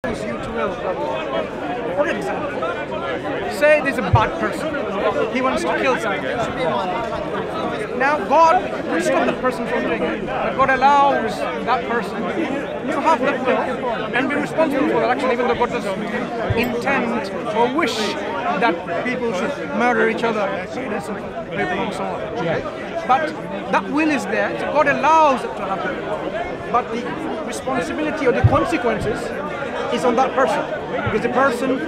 You to will. For example, say there's a bad person. He wants to kill someone. Now God will stop that person from doing it. But God allows that person to have that will and be responsible for that action, even though God doesn't intend or wish that people should murder each other, innocent people and so on. But that will is there, so God allows it to happen. But the responsibility or the consequences is on that person, because the person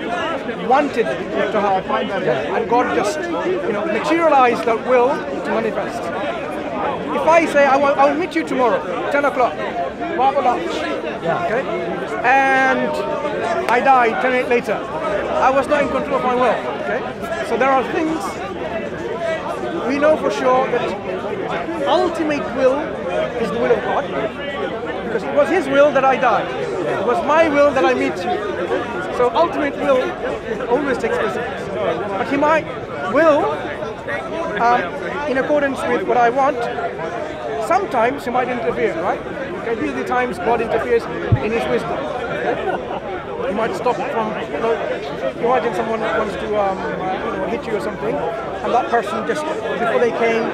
wanted it to happen, and God just, materialized that will to manifest. If I say I'll meet you tomorrow, 10 o'clock, we'll have a lunch, okay, and I die 10 minutes later, I was not in control of my will. Okay, so there are things we know for sure that ultimate will is the will of God, because it was His will that I died. It was my will that I meet you. So ultimate will always takes precedence. But He might will, in accordance with what I want, sometimes He might interfere, right? Okay, these are the times God interferes in His wisdom. Okay? He might stop from, imagine someone wants to hit you or something, and that person just, before they came,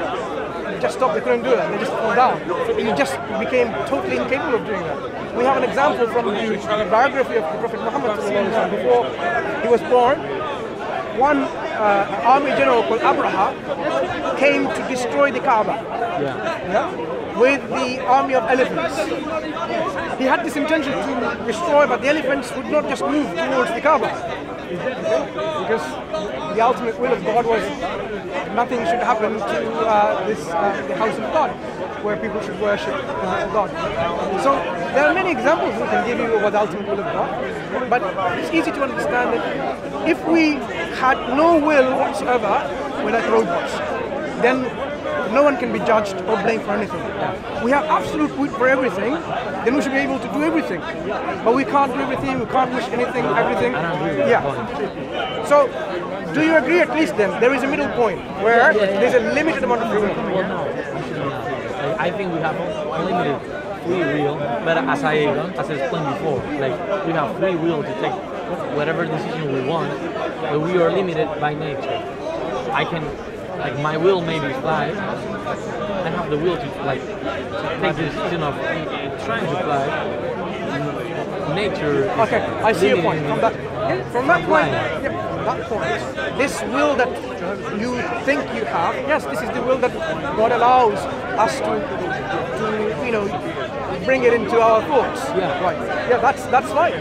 just stopped, they couldn't do it, they just fell down. So you just became totally incapable of doing that. We have an example from the biography of the Prophet Muhammad before he was born. One army general called Abraha came to destroy the Kaaba with the army of elephants. He had this intention to destroy, but the elephants would not just move towards the Kaaba, because the ultimate will of God was nothing should happen to the house of God, where people should worship God. So there are many examples we can give you of the ultimate will of God, but it's easy to understand that if we had no will whatsoever, we're like robots, then no one can be judged or blamed for anything. We have absolute will for everything, then we should be able to do everything. But we can't do everything, we can't wish anything, everything. Yeah. So, do you agree at least then, there is a middle point where there's a limited amount of freedom? Well, no, I think we have unlimited free will, but as I explained before, we have free will to take whatever decision we want, but we are limited by nature. I can, my will maybe fly. I have the will to take the decision of trying to fly. Nature. Okay, I see your point. From that point, that point, this will that you think you have, yes, this is the will that God allows us to bring it into our thoughts. Yeah, right. Yeah, that's right.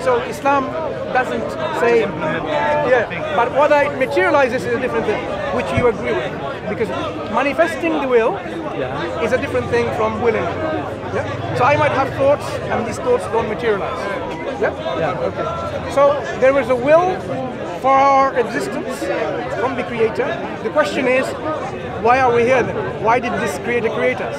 So Islam doesn't say, but whether it materializes is a different thing, which you agree with, because manifesting the will is a different thing from willing. Yeah. So I might have thoughts, and these thoughts don't materialize. Yeah. Okay. So there is a will for our existence from the Creator. The question is, why are we here then? Why did this Creator create us?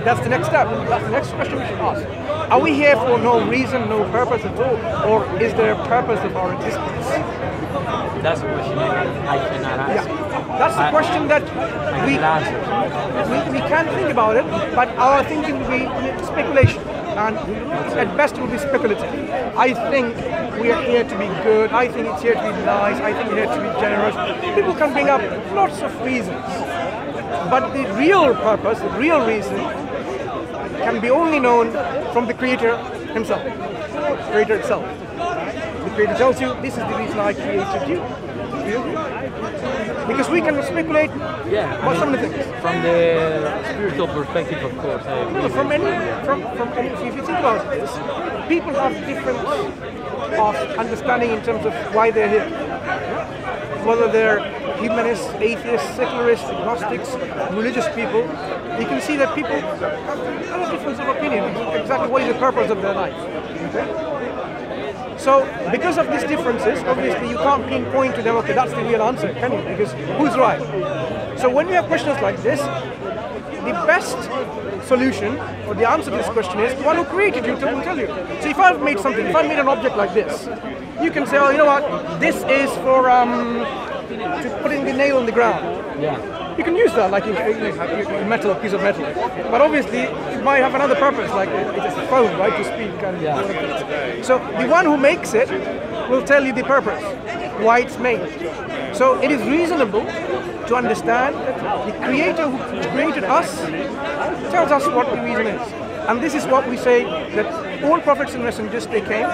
That's the next step. That's the next question we should ask. Are we here for no reason, no purpose at all? Or is there a purpose of our existence? That's a question I cannot answer. Yeah. That's the question that we can think about it, but our thinking will be speculation. And at best it will be speculative. I think we are here to be good, I think it's here to be nice, I think we're here to be generous. People can bring up lots of reasons. But the real purpose, the real reason, can be only known from the Creator Himself, the Creator itself. The Creator tells you, this is the reason I created you. Do you agree? Because we can speculate about some of the things. From the spiritual perspective, of course. From any, if you think about this, people have different understanding in terms of why they're here. Whether they're humanists, atheists, secularists, agnostics, religious people, you can see that people have a difference of opinion exactly what is the purpose of their life. Okay? So, because of these differences, obviously you can't pinpoint to them, okay, that's the real answer, can you? Because who's right? So when you have questions like this, the best solution, or the answer to this question is, the one who created you will tell you. So if I've made something, if I made an object like this, you can say, oh, you know what, this is for to putting the nail in the ground. Yeah. You can use that like a metal, piece of metal, but obviously it might have another purpose, like it's a phone, right, to speak and whatever. So the one who makes it will tell you the purpose, why it's made. So it is reasonable to understand that the Creator who created us tells us what the reason is. And this is what we say, that all prophets and messengers, they came,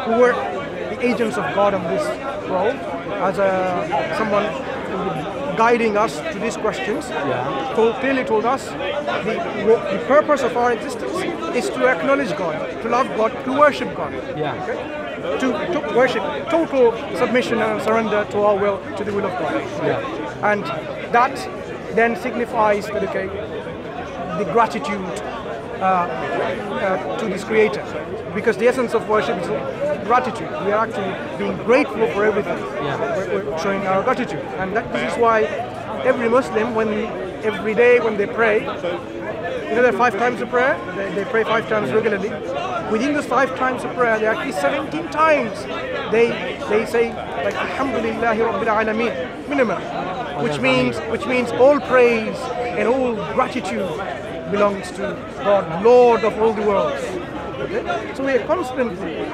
who were the agents of God on this world, as someone guiding us to these questions. Clearly told us the purpose of our existence is to acknowledge God, to love God, to worship God. Okay? To worship, total submission and surrender to our will, to the will of God. And that then signifies that, okay, the gratitude to this Creator, because the essence of worship is gratitude. We are actually being grateful for everything. We're showing our gratitude, and this is why every Muslim, every day when they pray, there are 5 times of prayer. They pray 5 times regularly. Within those 5 times of prayer, there are at least 17 times they say like Alhamdulillahi Rabbil Alameen, minimum, which means all praise and all gratitude belongs to God, Lord of all the worlds. Okay? So we are constantly,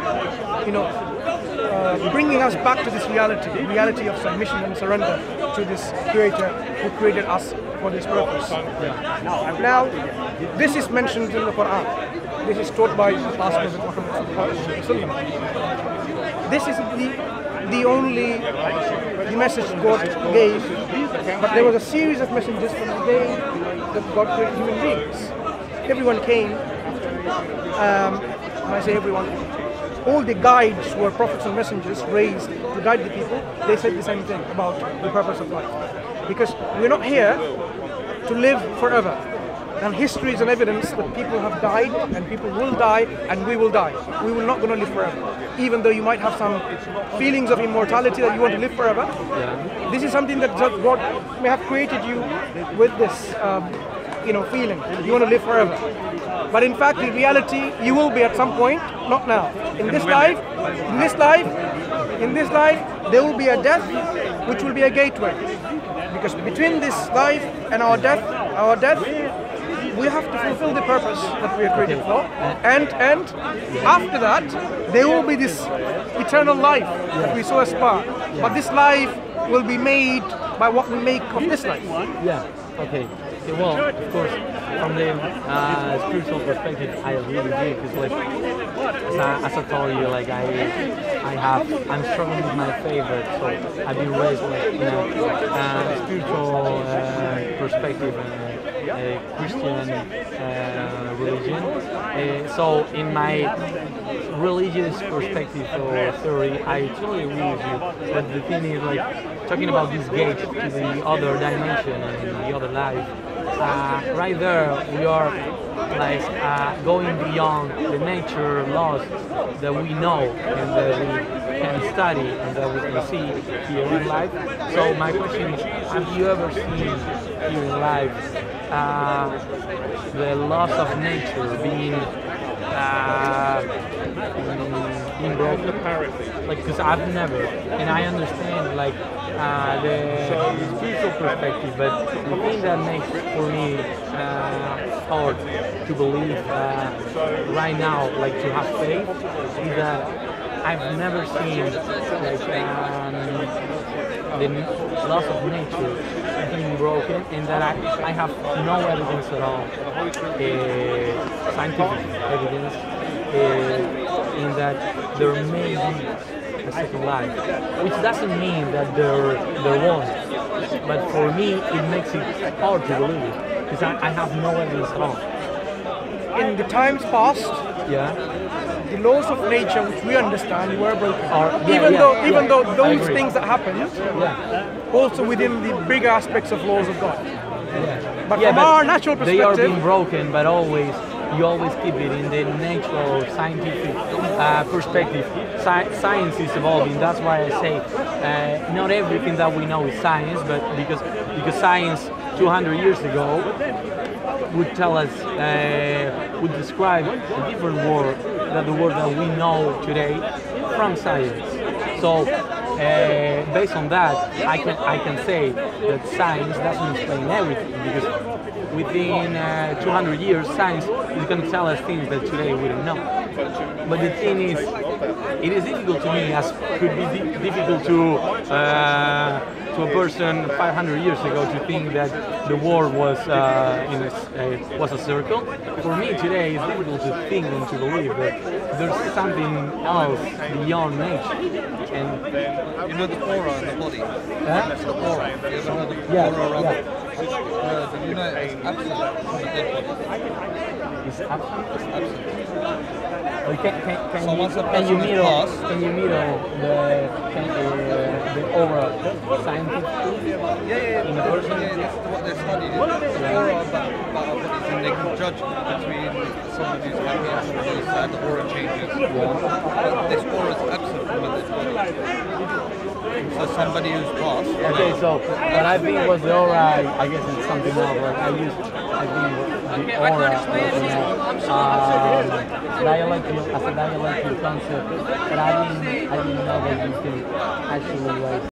bringing us back to this reality of submission and surrender to this Creator who created us for this purpose. Now, this is mentioned in the Quran. This is taught by the last Prophet Muhammad. This is the message God gave, but there was a series of messages from the day that God created human beings. Everyone came, when I say everyone, all the guides who were prophets and messengers raised to guide the people. They said the same thing about the purpose of life. Because we're not here to live forever. And history is an evidence that people have died and people will die and we will die. We will not going to live forever. Even though you might have some feelings of immortality that you want to live forever, this is something that God may have created you with this feeling. You want to live forever. But in fact, in reality, you will be at some point, not now. In this life, there will be a death which will be a gateway. Because between this life and our death, we have to fulfill the purpose that we are created for, and after that, there will be this eternal life that we so aspire. But this life will be made by what we make of this life. Okay. Well, of course, from the spiritual perspective, I really do, because as I told you, I'm struggling with my favorite, so I've been raised spiritual perspective, Christian religion. So in my religious perspective or theory, I totally agree with you. But the thing is, talking about this gate to the other dimension and the other life. Right there, we are going beyond the nature laws that we know and that we can study and that we can see here in life. So my question is, have you ever seen here in life the laws of nature being broken? Because I've never, and I understand the spiritual perspective, but the thing that makes for me hard to believe right now, to have faith, is that I've never seen the laws of nature being broken, and that I have no evidence at all, scientific evidence, in that there may be a second life, which doesn't mean that there won't. But for me, it makes it hard to believe it, because I have no evidence at all. In the times past, the laws of nature which we understand were broken. Even though those things that happened, also within the bigger aspects of laws of God. But from our natural perspective, they are being broken, but you always keep it in the natural, scientific perspective. Science is evolving. That's why I say not everything that we know is science, but because science 200 years ago would tell us, would describe a different world than the world that we know today from science. So based on that, I can say that science doesn't explain everything, because within 200 years, science is going to tell us things that today we don't know. But the thing is, it is difficult to me, as could be difficult to a person 500 years ago to think that the world was was a circle. For me today, it's difficult to think and to believe that there's something else beyond nature. And You know the aura in the body? huh? The aura. You ever heard of Yeah, aura around yeah. it? Did you know it's absent from a dead body? It's absent. It's absent. Well, So once a can you person meet is passed- the aura scientifically? Yeah, In a person? yeah, this is what they studied. It's the aura about our bodies, and they can judge between somebody who's happy and somebody who's sad. The aura changes. But this aura is absent from a dead body. So somebody who's passed. Okay, so what I think was the aura, I guess it's something else. Like I think the aura was dialectical, as a dialectical concept, but I didn't know that you can actually like